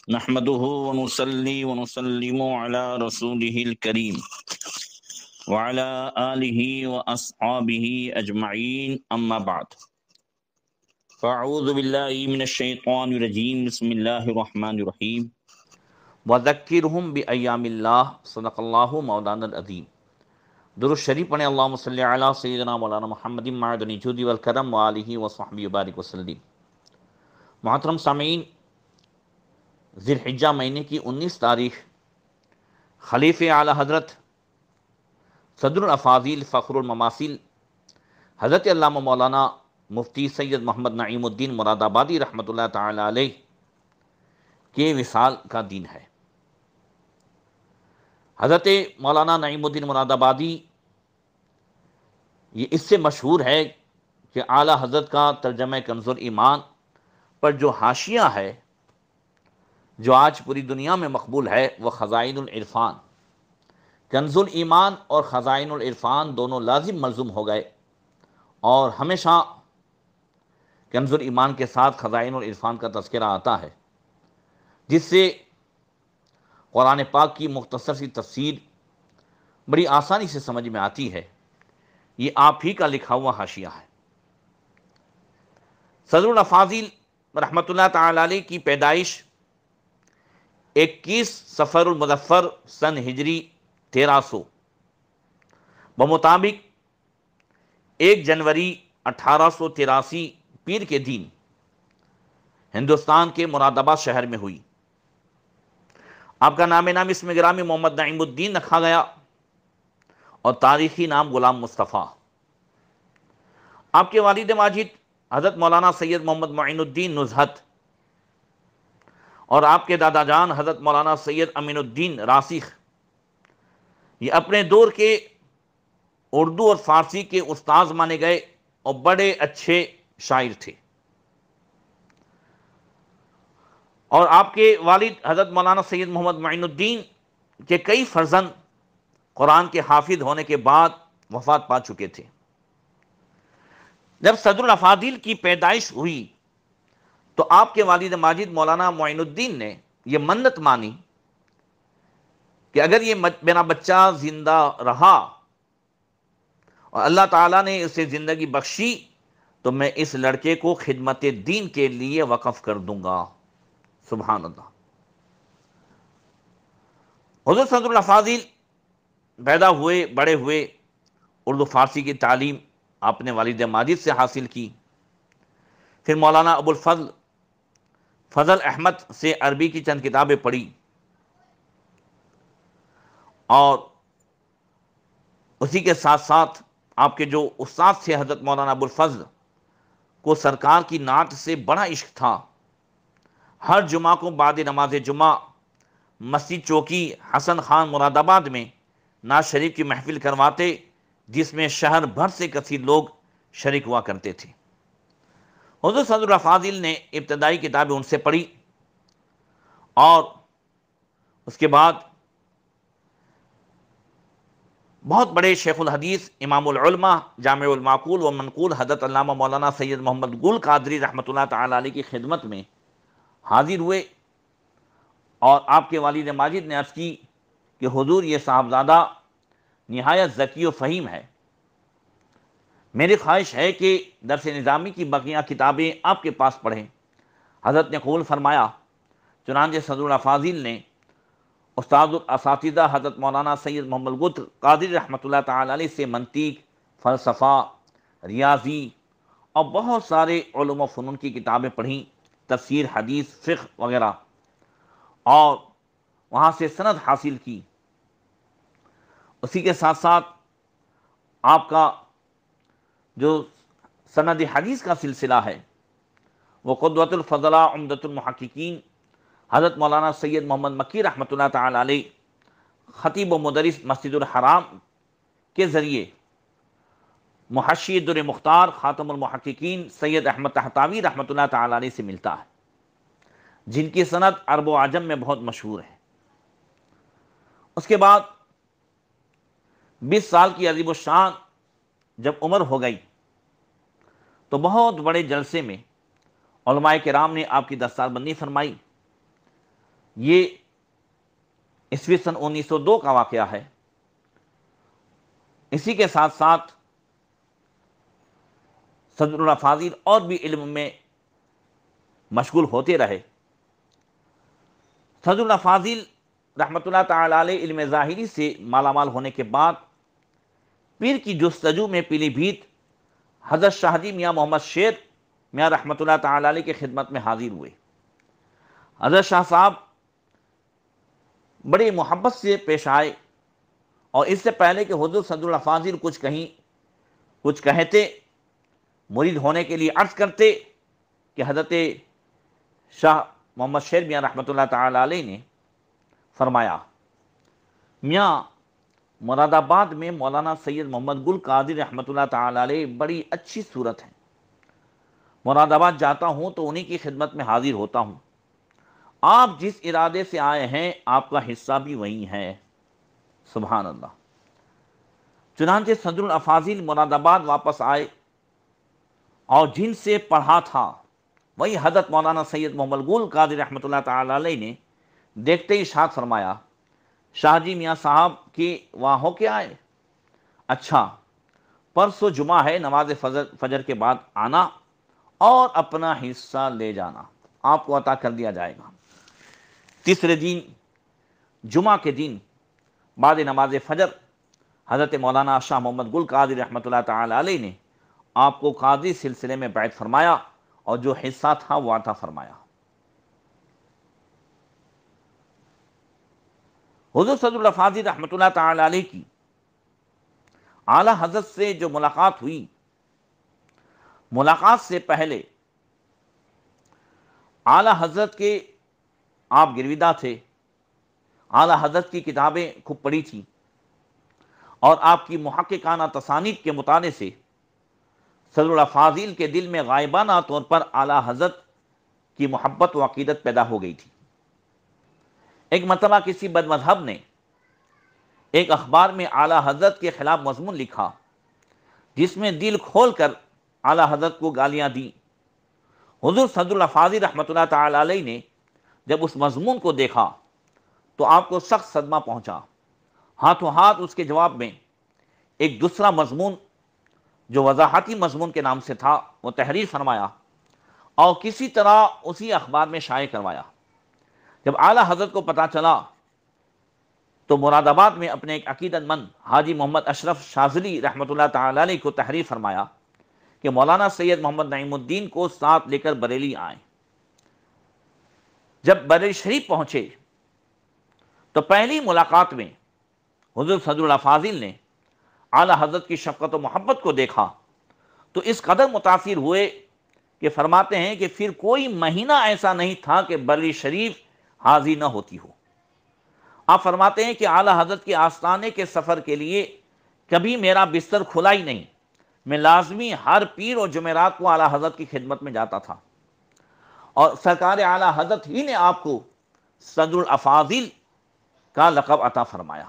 نحمده ونصلي ونسلم على رسوله الكريم وعلى آله وأصحابه أجمعين أما بعد فأعوذ بالله من الشيطان الرجيم بسم الله الرحمن الرحيم وذكرهم بأيام الله صدق الله مولانا العظيم۔ درود شریف پڑھیں، اللہم صلی علی سیدنا مولانا محمد معدن جودی والکرم وآلہ وصحبہ وبارک وسلم۔ محترم سامعین، ذی الحجہ مہینے کی 19 تاریخ خلیفہ اعلیٰ حضرت صدر الافاضل فخر المماثل حضرت علامہ مولانا مفتی سید محمد نعیم الدین مراد آبادی رحمۃ اللہ تعالی علیہ کے وصال کا دن ہے۔ حضرت مولانا نعیم الدین مراد آبادی یہ اس سے مشہور ہے کہ اعلیٰ حضرت کا ترجمہ کنز الایمان پر جو حاشیہ ہے جو آج پوری دنیا میں مقبول ہے وہ خزائن العرفان، کنز الایمان اور خزائن العرفان دونوں لازم ملزوم ہو گئے، اور ہمیشہ کنز الایمان کے ساتھ خزائن العرفان کا تذکرہ آتا ہے، جس سے قرآن پاک کی مختصر سی تفسیر بڑی آسانی سے سمجھ میں آتی ہے۔ یہ آپ ہی کا لکھا ہوا حاشیہ ہے۔ صدر الافاضل رحمۃ اللہ تعالی علیہ کی پیدائش 21 صفر المظفر سن ہجری 1300 بمطابق 1 جنوری 1883 پیر کے دن ہندوستان کے مراد آباد شہر میں ہوئی۔ آپ کا نام اسم گرامی محمد نعیم الدین رکھا گیا اور تاریخی نام غلام مصطفیٰ۔ آپ کے والد ماجد حضرت مولانا سید محمد معین الدین نزہت اور آپ کے دادا جان حضرت مولانا سید امین الدین راسخ یہ اپنے دور کے اردو اور فارسی کے استاذ مانے گئے اور بڑے اچھے شاعر تھے، اور آپ کے والد حضرت مولانا سید محمد معین الدین کے کئی فرزند قرآن کے حافظ ہونے کے بعد وفات پا چکے تھے۔ جب صدر الافاضل کی پیدائش ہوئی تو آپ کے والد ماجد مولانا معین الدین نے یہ منت مانی کہ اگر یہ میرا بچہ زندہ رہا اور اللہ تعالیٰ نے اسے زندگی بخشی تو میں اس لڑکے کو خدمت دین کے لیے وقف کر دوں گا۔ سبحان اللہ۔ حضرت صدر الافاضل پیدا ہوئے، بڑے ہوئے، اردو فارسی کی تعلیم آپ نے والد ماجد سے حاصل کی، پھر مولانا ابو الفضل فضل احمد سے عربی کی چند کتابیں پڑھی، اور اسی کے ساتھ ساتھ آپ کے جو استاد تھے حضرت مولانا ابو الفضل کو سرکار کی نعت سے بڑا عشق تھا۔ ہر جمعہ کو بعد نماز جمعہ مسجد چوکی حسن خان مراد آباد میں نعت شریف کی محفل کرواتے، جس میں شہر بھر سے کثیر لوگ شریک ہوا کرتے تھے۔ حضرت صدر الافاضل نے ابتدائی کتابیں ان سے پڑھی، اور اس کے بعد بہت بڑے شیخ الحدیث امام العلماء جامع المعقول و منقول حضرت علامہ مولانا سید محمد گل قادری رحمۃ اللہ تعالی علیہ کی خدمت میں حاضر ہوئے، اور آپ کے والد ماجد نے عرض کی کہ حضور یہ صاحبزادہ نہایت ذکی و فہیم ہے، میری خواہش ہے کہ درس نظامی کی بقیہ کتابیں آپ کے پاس پڑھیں۔ حضرت نے قبول فرمایا، چنانچہ صدر الافاضل نے استاد الاساتذہ حضرت مولانا سید محمد گل قادری رحمۃ اللہ تعالی علیہ سے منطق، فلسفہ، ریاضی اور بہت سارے علوم و فنون کی کتابیں پڑھیں، تفسیر، حدیث، فقہ وغیرہ، اور وہاں سے سند حاصل کی۔ اسی کے ساتھ ساتھ آپ کا جو سند حدیث کا سلسلہ ہے وہ قدوۃ الفضلاء عمدۃ المحققین حضرت مولانا سید محمد مکی رحمۃ اللہ تعالی علیہ خطیب و مدرس مسجد الحرام کے ذریعے محشی در مختار خاتم المحققین سید احمد طحطاوی رحمۃ اللہ تعالی علیہ سے ملتا ہے، جن کی سند عرب و عجم میں بہت مشہور ہے۔ اس کے بعد 20 سال کی عظیم الشان جب عمر ہو گئی تو بہت بڑے جلسے میں علماء کرام نے آپ کی دستار بندی فرمائی، یہ عیسوی سن 1902 کا واقعہ ہے۔ اسی کے ساتھ ساتھ صدر اللہ فاضل اور بھی علم میں مشغول ہوتے رہے۔ صدر اللہ فاضل رحمۃ اللہ تعالی علیہ علم ظاہری سے مالا مال ہونے کے بعد پیر کی جستجو میں پیلی بھیت حضرت شاہ جی میاں محمد شیر میاں رحمۃ اللہ تعالی علیہ کی خدمت میں حاضر ہوئے۔ حضرت شاہ صاحب بڑی محبت سے پیش آئے، اور اس سے پہلے کہ حضور صدر اللہ فاضل کچھ کہتے، مرید ہونے کے لیے عرض کرتے کہ حضرت شاہ محمد شیر میاں رحمۃ اللہ تعالی علیہ نے فرمایا، میاں مراد آباد میں مولانا سید محمد گل قادری رحمۃ اللہ تعالی علیہ بڑی اچھی صورت ہے، مراد آباد جاتا ہوں تو انہی کی خدمت میں حاضر ہوتا ہوں، آپ جس ارادے سے آئے ہیں آپ کا حصہ بھی وہی ہے۔ سبحان اللہ۔ چنانچہ صدر الافاضل مراد آباد واپس آئے، اور جن سے پڑھا تھا وہی حضرت مولانا سید محمد گل قادری رحمۃ اللہ تعالی علیہ نے دیکھتے ہی ارشاد فرمایا، شاہ جی میاں صاحب کی وہاں ہو کے آئے؟ اچھا، پرسوں جمعہ ہے، نماز فجر کے بعد آنا اور اپنا حصہ لے جانا، آپ کو عطا کر دیا جائے گا۔ تیسرے دن جمعہ کے دن بعد نماز فجر حضرت مولانا شاہ محمد گل قادری رحمۃ اللہ تعالی علیہ نے آپ کو قاضی سلسلے میں بیعت فرمایا، اور جو حصہ تھا وہ عطا فرمایا۔ حضور صدر اللہ فاضل رحمۃ اللہ تعالی علیہ کی اعلیٰ حضرت سے جو ملاقات ہوئی، ملاقات سے پہلے اعلیٰ حضرت کے آپ گرویدہ تھے، اعلیٰ حضرت کی کتابیں خوب پڑھی تھیں، اور آپ کی محققانہ تصانیف کے مطالعے سے صدر اللہ فاضل کے دل میں غائبانہ طور پر اعلیٰ حضرت کی محبت و عقیدت پیدا ہو گئی تھی۔ ایک مرتبہ کسی بد مذہب نے ایک اخبار میں اعلیٰ حضرت کے خلاف مضمون لکھا، جس میں دل کھول کر اعلیٰ حضرت کو گالیاں دیں۔ حضور صدر اللہ فاضل رحمۃ اللہ تعالی علیہ نے جب اس مضمون کو دیکھا تو آپ کو سخت صدمہ پہنچا۔ ہاتھوں ہاتھ اس کے جواب میں ایک دوسرا مضمون جو وضاحتی مضمون کے نام سے تھا وہ تحریر فرمایا، اور کسی طرح اسی اخبار میں شائع کروایا۔ جب اعلیٰ حضرت کو پتہ چلا تو مراد آباد میں اپنے ایک عقیدت مند حاجی محمد اشرف شاذلی رحمۃ اللہ تعالی علیہ کو تحریر فرمایا کہ مولانا سید محمد نعیم الدین کو ساتھ لے کر بریلی آئیں۔ جب بریلی شریف پہنچے تو پہلی ملاقات میں حضور صدر اللہ فاضل نے اعلیٰ حضرت کی شفقت و محبت کو دیکھا تو اس قدر متاثر ہوئے کہ فرماتے ہیں کہ پھر کوئی مہینہ ایسا نہیں تھا کہ بریلی شریف حاضر نہ ہوتی ہو۔ آپ فرماتے ہیں کہ اعلیٰ حضرت کے آستانے کے سفر کے لیے کبھی میرا بستر کھلا ہی نہیں، میں لازمی ہر پیر اور جمعرات کو اعلیٰ حضرت کی خدمت میں جاتا تھا، اور سرکار اعلیٰ حضرت ہی نے آپ کو صدر الافاضل کا لقب عطا فرمایا۔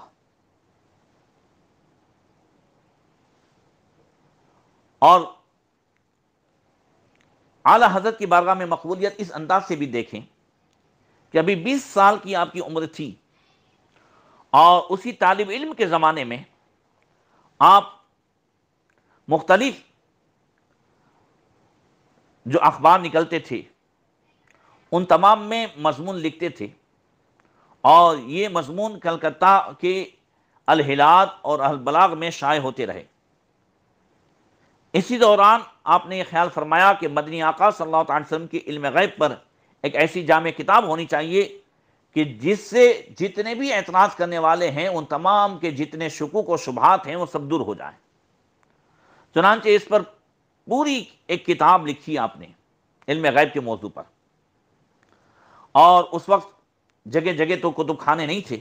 اور اعلیٰ حضرت کی بارگاہ میں مقبولیت اس انداز سے بھی دیکھیں کہ ابھی 20 سال کی آپ کی عمر تھی، اور اسی طالب علم کے زمانے میں آپ مختلف جو اخبار نکلتے تھے ان تمام میں مضمون لکھتے تھے، اور یہ مضمون کلکتہ کے الہلال اور البلاغ میں شائع ہوتے رہے۔ اسی دوران آپ نے یہ خیال فرمایا کہ مدنی آقا صلی اللہ علیہ وسلم کی علم غیب پر ایک ایسی جامع کتاب ہونی چاہیے کہ جس سے جتنے بھی اعتراض کرنے والے ہیں ان تمام کے جتنے شکوک و شبہات ہیں وہ سب دور ہو جائیں۔ چنانچہ اس پر پوری ایک کتاب لکھی آپ نے علم غیب کے موضوع پر، اور اس وقت جگہ جگہ تو کتب خانے نہیں تھے،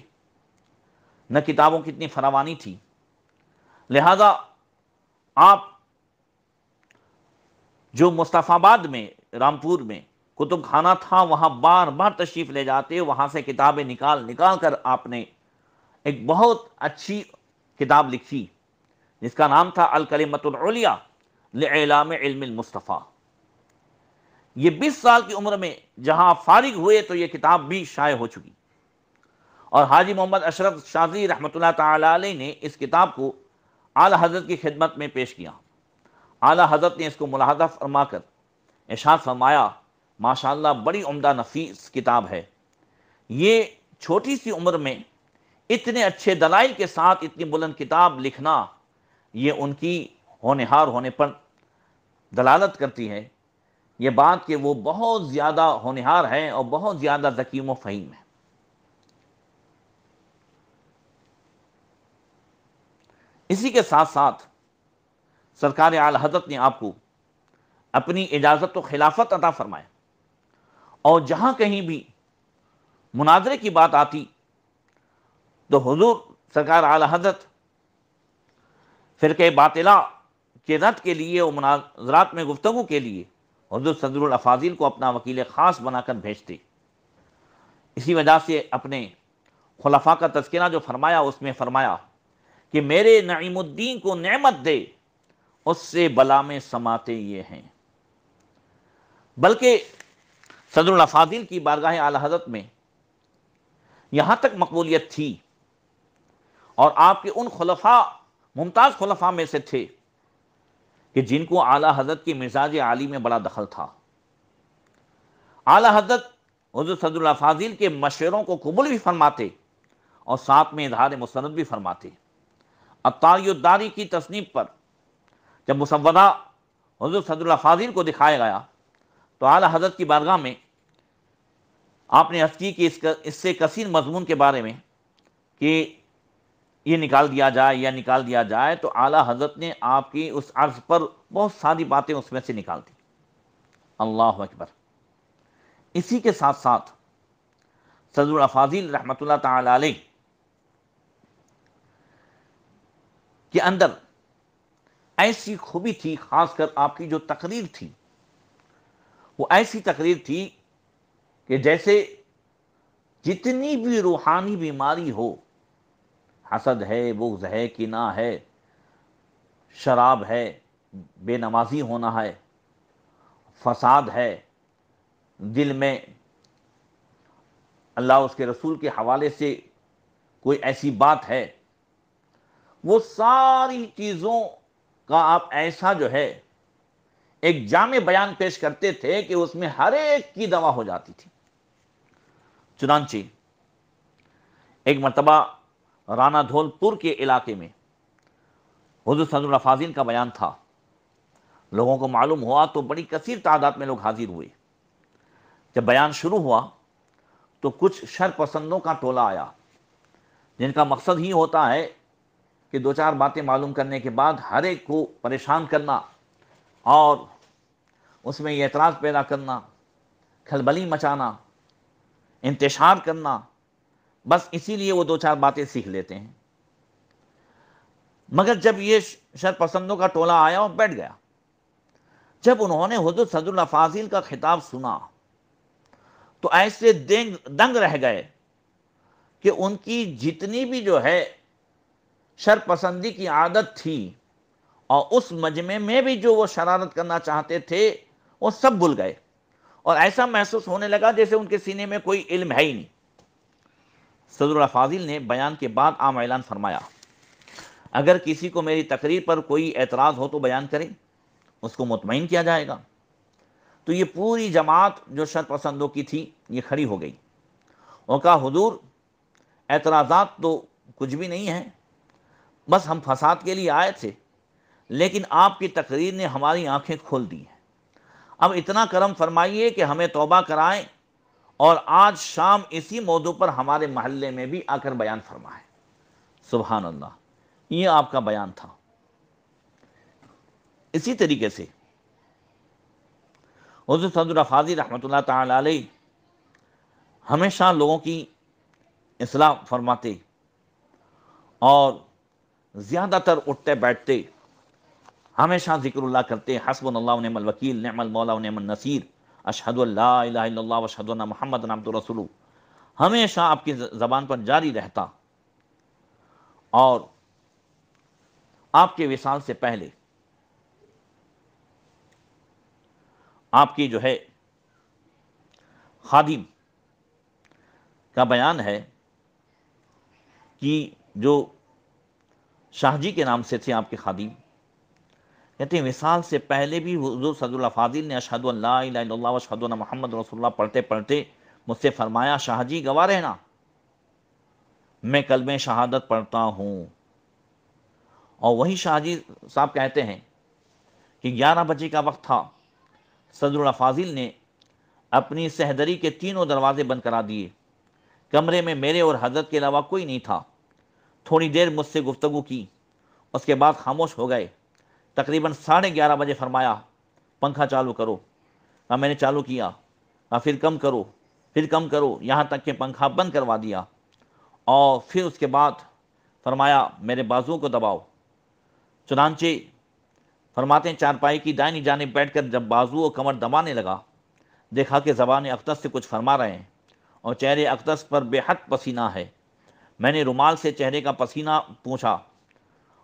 نہ کتابوں کی اتنی فراوانی تھی، لہذا آپ جو مصطفیٰ آباد میں رامپور میں کتب خانہ تھا وہاں بار بار تشریف لے جاتے، وہاں سے کتابیں نکال کر آپ نے ایک بہت اچھی کتاب لکھی جس کا نام تھا الکلمۃ العلیٰ لإعلام علم المصطفیٰ۔ یہ 20 سال کی عمر میں جہاں فارغ ہوئے تو یہ کتاب بھی شائع ہو چکی، اور حاجی محمد اشرف شاذلی رحمۃ اللہ تعالی علیہ نے اس کتاب کو اعلیٰ حضرت کی خدمت میں پیش کیا۔ اعلیٰ حضرت نے اس کو ملاحظہ فرما کر ارشاد فرمایا، ماشاءاللہ بڑی عمدہ نفیس کتاب ہے، یہ چھوٹی سی عمر میں اتنے اچھے دلائل کے ساتھ اتنی بلند کتاب لکھنا، یہ ان کی ہونہار ہونے پر دلالت کرتی ہے، یہ بات کہ وہ بہت زیادہ ہونہار ہیں اور بہت زیادہ ذکیم و فہیم ہیں۔ اسی کے ساتھ ساتھ سرکار اعلی حضرت نے آپ کو اپنی اجازت و خلافت عطا فرمائے، اور جہاں کہیں بھی مناظرے کی بات آتی تو حضور سرکار اعلی حضرت فرقہ باطلہ کے رد کے لیے اور مناظرات میں گفتگو کے لیے حضور صدر الافاضل کو اپنا وکیل خاص بنا کر بھیجتے۔ اسی وجہ سے اپنے خلفاء کا تذکرہ جو فرمایا اس میں فرمایا کہ میرے نعیم الدین کو نعمت دے، اس سے بلا میں سماتے یہ ہیں۔ بلکہ صدر الافاضل کی بارگاہ اعلی حضرت میں یہاں تک مقبولیت تھی، اور آپ کے ان خلفاء ممتاز خلفاء میں سے تھے کہ جن کو اعلی حضرت کی مزاج عالی میں بڑا دخل تھا۔ اعلی حضرت حضور صدر الافاضل کے مشوروں کو قبول بھی فرماتے اور ساتھ میں اظہار مسند بھی فرماتے۔ الطاری الداری کی تصنیف پر جب مسودہ حضور صدر الافاضل کو دکھایا گیا تو اعلی حضرت کی بارگاہ میں آپ نے عرض کی کہ اس سے کثیر مضمون کے بارے میں کہ یہ نکال دیا جائے یا نکال دیا جائے، تو اعلی حضرت نے آپ کی اس عرض پر بہت ساری باتیں اس میں سے نکال دی۔ اللہ اکبر۔ اسی کے ساتھ ساتھ صدر الافاضل رحمۃ اللہ تعالی علیہ کے اندر ایسی خوبی تھی، خاص کر آپ کی جو تقریر تھی وہ ایسی تقریر تھی کہ جیسے جتنی بھی روحانی بیماری ہو، حسد ہے، بغض ہے، کینہ ہے، شراب ہے، بے نمازی ہونا ہے، فساد ہے، دل میں اللہ اس کے رسول کے حوالے سے کوئی ایسی بات ہے، وہ ساری چیزوں کا آپ ایسا جو ہے ایک جامع بیان پیش کرتے تھے کہ اس میں ہر ایک کی دوا ہو جاتی تھی۔ چنانچہ ایک مرتبہ رانا دھول پور کے علاقے میں حضور صدر الافاضل کا بیان تھا، لوگوں کو معلوم ہوا تو بڑی کثیر تعداد میں لوگ حاضر ہوئے۔ جب بیان شروع ہوا تو کچھ شر پسندوں کا ٹولہ آیا، جن کا مقصد ہی ہوتا ہے کہ دو چار باتیں معلوم کرنے کے بعد ہر ایک کو پریشان کرنا اور اس میں اعتراض پیدا کرنا، کھلبلی مچانا، انتشار کرنا، بس اسی لیے وہ دو چار باتیں سیکھ لیتے ہیں۔ مگر جب یہ شر پسندوں کا ٹولہ آیا اور بیٹھ گیا، جب انہوں نے حضور صدر الافاضل کا خطاب سنا تو ایسے دنگ رہ گئے کہ ان کی جتنی بھی جو ہے شر پسندی کی عادت تھی اور اس مجمع میں بھی جو وہ شرارت کرنا چاہتے تھے وہ سب بھول گئے، اور ایسا محسوس ہونے لگا جیسے ان کے سینے میں کوئی علم ہے ہی نہیں۔ صدر الافاضل نے بیان کے بعد عام اعلان فرمایا، اگر کسی کو میری تقریر پر کوئی اعتراض ہو تو بیان کرے، اس کو مطمئن کیا جائے گا۔ تو یہ پوری جماعت جو شر پسندوں کی تھی یہ کھڑی ہو گئی اور کہا، حضور اعتراضات تو کچھ بھی نہیں ہیں، بس ہم فساد کے لیے آئے تھے، لیکن آپ کی تقریر نے ہماری آنکھیں کھول دی ہیں۔ اب اتنا کرم فرمائیے کہ ہمیں توبہ کرائیں اور آج شام اسی موضوع پر ہمارے محلے میں بھی آ کر بیان فرمائیں۔ سبحان اللہ، یہ آپ کا بیان تھا۔ اسی طریقے سے حضور صدر الافاضل رحمۃ اللہ تعالی علیہ ہمیشہ لوگوں کی اصلاح فرماتے اور زیادہ تر اٹھتے بیٹھتے ہمیشہ ذکر اللہ کرتے، حسبنا اللہ و نعم الوکیل، نعم المولا و نعم النصیر، اشہد ان لا الہ الا اللہ و اشہد ان محمد عبدہ رسولہ، ہمیشہ آپ کی زبان پر جاری رہتا۔ اور آپ کے وصال سے پہلے آپ کی جو ہے خادم کا بیان ہے کہ جو شاہ جی کے نام سے تھے آپ کے خادم، کہتے ہیں وصال سے پہلے بھی حضور صلی اللہ فاضل نے اشہد ان لا الہ الا اللہ و اشہد ان محمد رسول اللہ پڑھتے پڑھتے مجھ سے فرمایا، شاہ جی گواہ رہنا میں کلمہ شہادت پڑھتا ہوں۔ اور وہی شاہ جی صاحب کہتے ہیں کہ 11 بجے کا وقت تھا، صدر اللہ فاضل نے اپنی سہدری کے تینوں دروازے بند کرا دیے، کمرے میں میرے اور حضرت کے علاوہ کوئی نہیں تھا۔ تھوڑی دیر مجھ سے گفتگو کی، اس کے بعد خاموش ہو گئے۔ تقریباً 11:30 بجے فرمایا پنکھا چالو کرو۔ میں نے چالو کیا، پھر کم کرو، پھر کم کرو، یہاں تک کہ پنکھا بند کروا دیا۔ اور پھر اس کے بعد فرمایا میرے بازوؤں کو دباؤ۔ چنانچہ فرماتے ہیں چارپائی کی دائنی جانب بیٹھ کر جب بازو و کمر دبانے لگا، دیکھا کہ زبان اقدس سے کچھ فرما رہے ہیں اور چہرے اقدس پر بے حد پسینہ ہے۔ میں نے رومال سے چہرے کا پسینہ پوچھا۔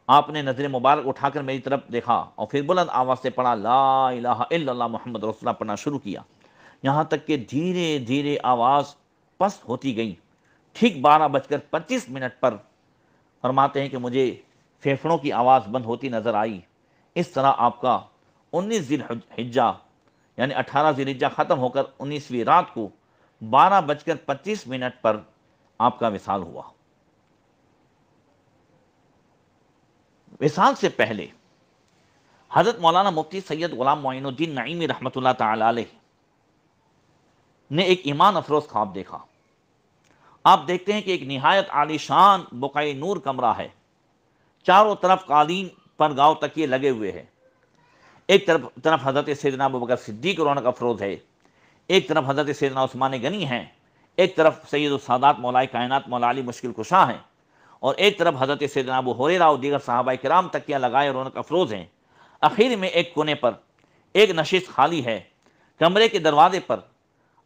آپ نے نظر مبارک اٹھا کر میری طرف دیکھا اور پھر بلند آواز سے پڑھا لا الہ الا اللہ محمد رسول اللہ پڑھنا شروع کیا، یہاں تک کہ دھیرے دھیرے آواز پست ہوتی گئی۔ ٹھیک 12:25 پر فرماتے ہیں کہ مجھے پھیپھڑوں کی آواز بند ہوتی نظر آئی۔ اس طرح آپ کا 19 ذی الحجہ یعنی 18 ذی الحجہ ختم ہو کر 19ویں رات کو 12:25 پر آپ کا وصال ہوا۔ وصال سے پہلے حضرت مولانا مفتی سید غلام معین الدین نعیمی رحمۃ اللہ تعالی علیہ نے ایک ایمان افروز خواب دیکھا۔ آپ دیکھتے ہیں کہ ایک نہایت عالی شان بقعہ نور کمرہ ہے، چاروں طرف قالین پر گاؤ تکیے لگے ہوئے ہیں۔ ایک طرف حضرت سیدنا ابوبکر صدیق رونق افروز ہے، ایک طرف حضرت سیدنا عثمان غنی ہیں، ایک طرف سید السادات مولا کائنات مولا علی مشکل کشا ہیں، اور ایک طرف حضرت سیدنا ابو ہریرہ اور دیگر صحابہ کرام تکیہ لگائے رونق افروز ہیں۔ اخیر میں ایک کونے پر ایک نشست خالی ہے۔ کمرے کے دروازے پر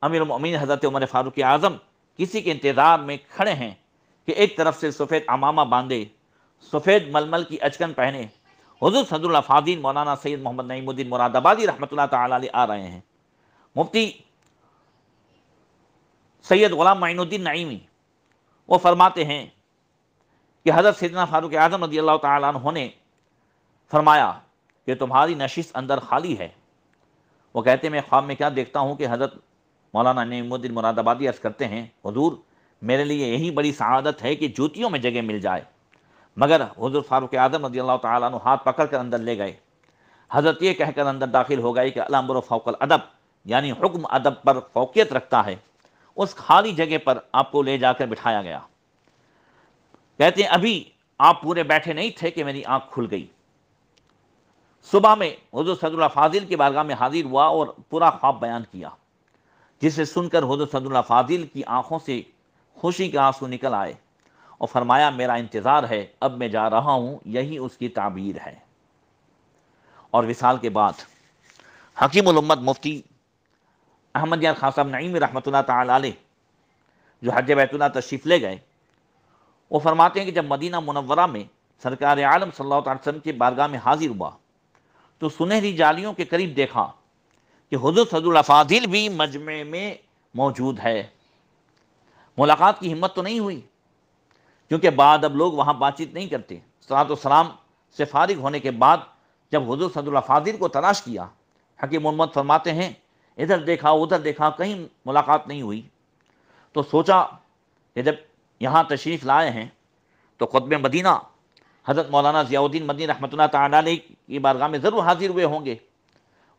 امیر المؤمنین حضرت عمر فاروق اعظم کسی کے انتظار میں کھڑے ہیں کہ ایک طرف سے سفید عمامہ باندھے، سفید ململ کی اچکن پہنے حضور صدر الافاضل مولانا سید محمد نعیم الدین مراد آبادی رحمۃ اللہ تعالی علیہ آ رہے ہیں۔ مفتی سید غلام معین الدین نعیمی وہ فرماتے ہیں کہ حضرت سیدنا فاروق اعظم رضی اللہ تعالیٰ عنہ نے فرمایا کہ تمہاری نشست اندر خالی ہے۔ وہ کہتے ہیں میں خواب میں کیا دیکھتا ہوں کہ حضرت مولانا نعیم الدین مراد آبادی عرض کرتے ہیں حضور میرے لیے یہی بڑی سعادت ہے کہ جوتیوں میں جگہ مل جائے، مگر حضور فاروق اعظم رضی اللہ تعالیٰ عنہ ہاتھ پکڑ کر اندر لے گئے۔ حضرت یہ کہہ کر اندر داخل ہو گئے کہ الامر فوق الادب یعنی حکم ادب پر فوقیت رکھتا ہے۔ اس خالی جگہ پر آپ کو لے جا کر بٹھایا گیا۔ کہتے ہیں ابھی آپ پورے بیٹھے نہیں تھے کہ میری آنکھ کھل گئی۔ صبح میں حضور صدر اللہ فاضل کی بارگاہ میں حاضر ہوا اور پورا خواب بیان کیا، جسے سن کر حضور صدر اللہ فاضل کی آنکھوں سے خوشی کے آنسو نکل آئے اور فرمایا میرا انتظار ہے، اب میں جا رہا ہوں، یہی اس کی تعبیر ہے۔ اور وصال کے بعد حکیم الامت مفتی احمد یار خان صاحب نعیمی رحمۃ اللہ تعالی علیہ جو حج بیت اللہ تشریف لے گئے، وہ فرماتے ہیں کہ جب مدینہ منورہ میں سرکار عالم صلی اللہ علیہ وسلم کی بارگاہ میں حاضر ہوا تو سنہری جالیوں کے قریب دیکھا کہ حضور صدر الافاضل بھی مجمع میں موجود ہے۔ ملاقات کی ہمت تو نہیں ہوئی، کیونکہ بعد اب لوگ وہاں بات چیت نہیں کرتے۔ صلاۃ و سلام سے فارغ ہونے کے بعد جب حضور صدر الافاضل کو تلاش کیا، حکیم محمد فرماتے ہیں ادھر دیکھا ادھر دیکھا، کہیں ملاقات نہیں ہوئی، تو سوچا کہ جب یہاں تشریف لائے ہیں تو خطب مدینہ حضرت مولانا ضیاء الدین مدنی رحمۃ اللہ تعالی علیہ کی بارگاہ میں ضرور حاضر ہوئے ہوں گے۔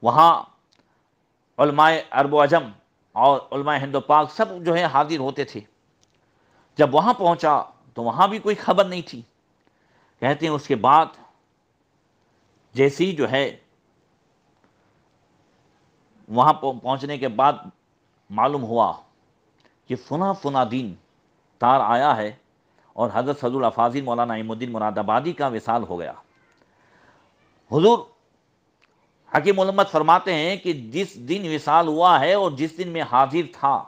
وہاں علماء عرب و عجم اور علماء ہند و پاک سب جو ہے حاضر ہوتے تھے۔ جب وہاں پہنچا تو وہاں بھی کوئی خبر نہیں تھی۔ کہتے ہیں اس کے بعد جیسی جو ہے وہاں پہنچنے کے بعد معلوم ہوا کہ فنا دین تار آیا ہے اور حضرت صدر الافاضل مولانا نعیم الدین مراد آبادی کا وصال ہو گیا۔ حضور حکیم علمت فرماتے ہیں کہ جس دن وصال ہوا ہے اور جس دن میں حاضر تھا،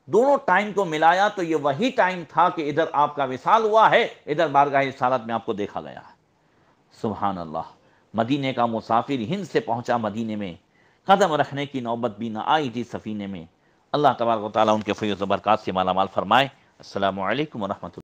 دونوں ٹائم کو ملایا تو یہ وہی ٹائم تھا کہ ادھر آپ کا وصال ہوا ہے، ادھر بارگاہ رسالت میں آپ کو دیکھا گیا ہے۔ سبحان اللہ۔ مدینے کا مسافر ہند سے پہنچا مدینے میں، قدم رکھنے کی نوبت بھی نہ آئی تھی سفینے میں، اللہ تبارک و تعالیٰ ان کے فیض و برکات سے مالا مال فرمائے۔ السلام علیکم ورحمۃ اللہ۔